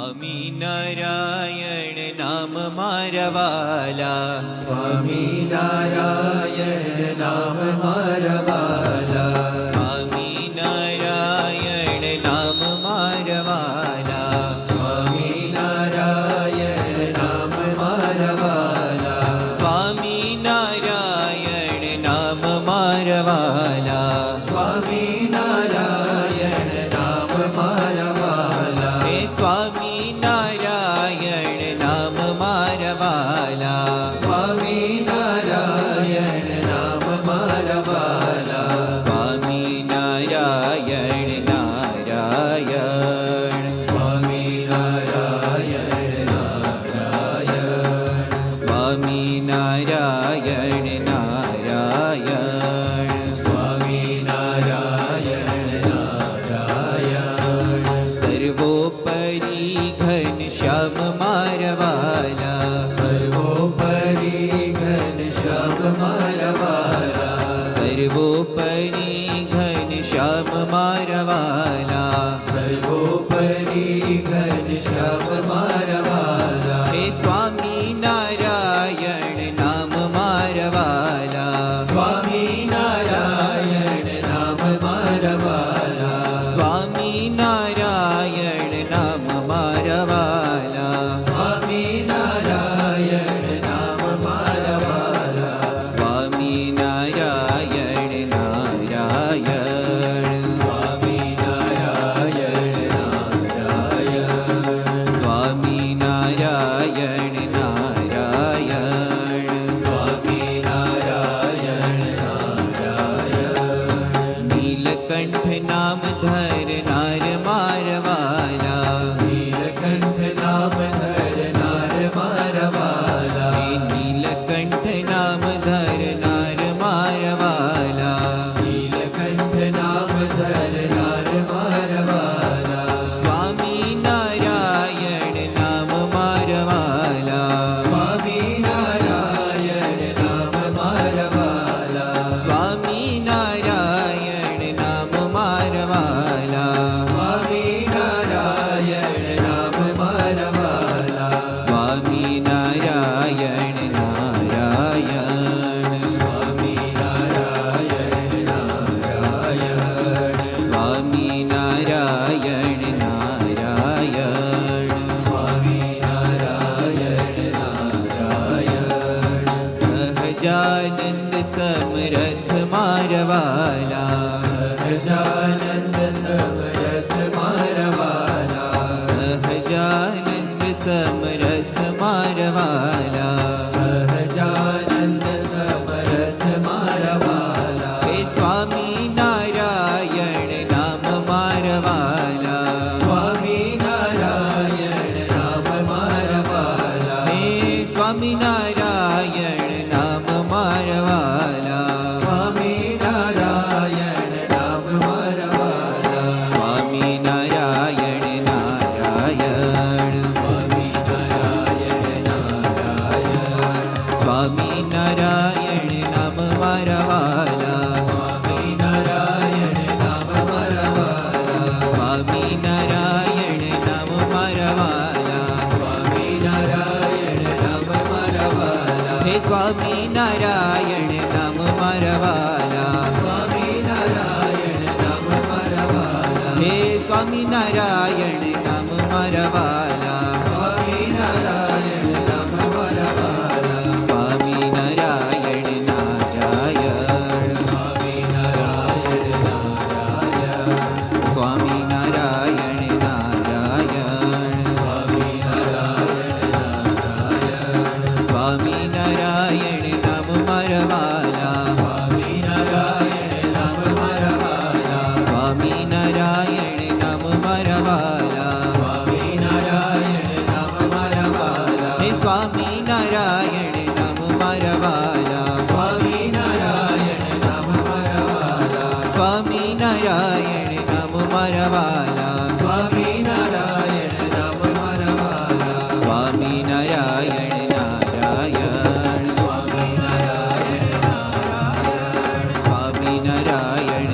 સ્વામિનારાયણ નામ મારા વાલા, સ્વામિનારાયણ નામ મારા વાલા, સ્વામિનારાયણ નામ મારા વાલા, સ્વામિનારાયણ નામ મારા વાલા, સ્વામિનારાયણ નામ મારા વાલા, સ્વામિનારાયણ નામ મારા વાલા, હે સ્વામિનારાયણ નામ મારા વાલા, સ્વામિનારાયણ નામ મારા વાલા, સ્વામિનારાયણ નારાયણ, સ્વામિનારાયણ નારાયણ, સ્વામિનારાયણ નારાયણ, સ્વામિનારાયણ નારાયણ, સર્વોપરી ઘનશ્યામ મારા વાલા, સર્વોપરી ઘનશ્યામ મારા વાલા, સર્વોપરી ઘનશ્યામ મારા વાલા, સર્વોપરી ઘનશ્યામ મારા વાલા, હે સ્વામિનારાયણ નામ મારા વાલા, સ્વામિનારાયણ નામ મારા વાલા, સ્વામિનારાયણ નામ મારા વાલા, સ્વામિનારાયણ નામ મારા વાલા, સ્વામિનારાયણ નારાયણ, સ્વામિનારાયણ નારાયણ, સ્વામિનારાયણ નારાયણ, સ્વામિનારાયણ નારાયણ, નીલકંઠ નામ ધરનાર મારા વાલા, નીલકંઠ નામ ધરનાર મારા વાલા, હે નીલકંઠ નામ ધરનાર મારા વાલા, નીલકંઠ નામ ધરનાર મારા વાલા, સ્વામિનારાયણ નામ મારા વાલા, સ્વામિનારાયણ નામ મારા વાલા, સ્વામિનારાયણ નામ મારા વાલા, સ્વામિનારાયણ નામ મારા વાલા, સ્વામિનારાયણ નારાયણ, સ્વામિનારાયણ નારાયણ, સ્વામિનારાયણ નારાયણ, સ્વામિનારાયણ નારાયણ, સહજાનંદ સમરથ મારા વાલા, સહજાનંદ સમરથ મારા વાલા, સહજાનંદ સમરથ મારા વાલા, સહજાનંદ સમરથ મારા વાલા, હે સ્વામિનારાયણ નામ મારા વાલા, સ્વામિનારાયણ નામ મારા વાલા, હે સ્વામિનારાયણ નામ મારા વાલા, સ્વામિનારાયણ નામ મારા વાલા, સ્વામિનારાયણ નારાયણ, સ્વામિનારાયણ નારાયણ, સ્વામિનારાયણ નામ મારા વાલા, સ્વામિનારાયણ નામ મારા વાલા, સ્વામિનારાયણ નામ મારા વાલા, સ્વામિનારાયણ નામ મારા વાલા, હે સ્વામિનારાયણ નામ મારા વાલા, સ્વામિનારાયણ નામ મારા વાલા, હે સ્વામિનારાયણ નામ મારા વાલા, સ્વામિનારાયણ નામ મારા વાલા, સ્વામિનારાયણ નારાયણ, સ્વામિનારાયણ નારાયણ, સ્વામિનારાયણ નારાયણ, સ્વામિનારાયણ નારાયણ, સ્વામિનારાયણ નામ મારા વાલા, સ્વામિનારાયણ નામ મારા વાલા, સ્વામિનારાયણ નામ મારા વાલા, સ્વામિનારાયણ નામ મારા વાલા, હે સ્વામિનારાયણ નામ મારા વાલા, સ્વામિનારાયણ નામ મારા વાલા, સ્વામિનારાયણ નામ મારા વાલા, સ્વામિનારાયણ નામ મારા વાલા, સ્વામિનારાયણ નારાયણ, સ્વામિનારાયણ નારાયણ, સ્વામિનારાયણ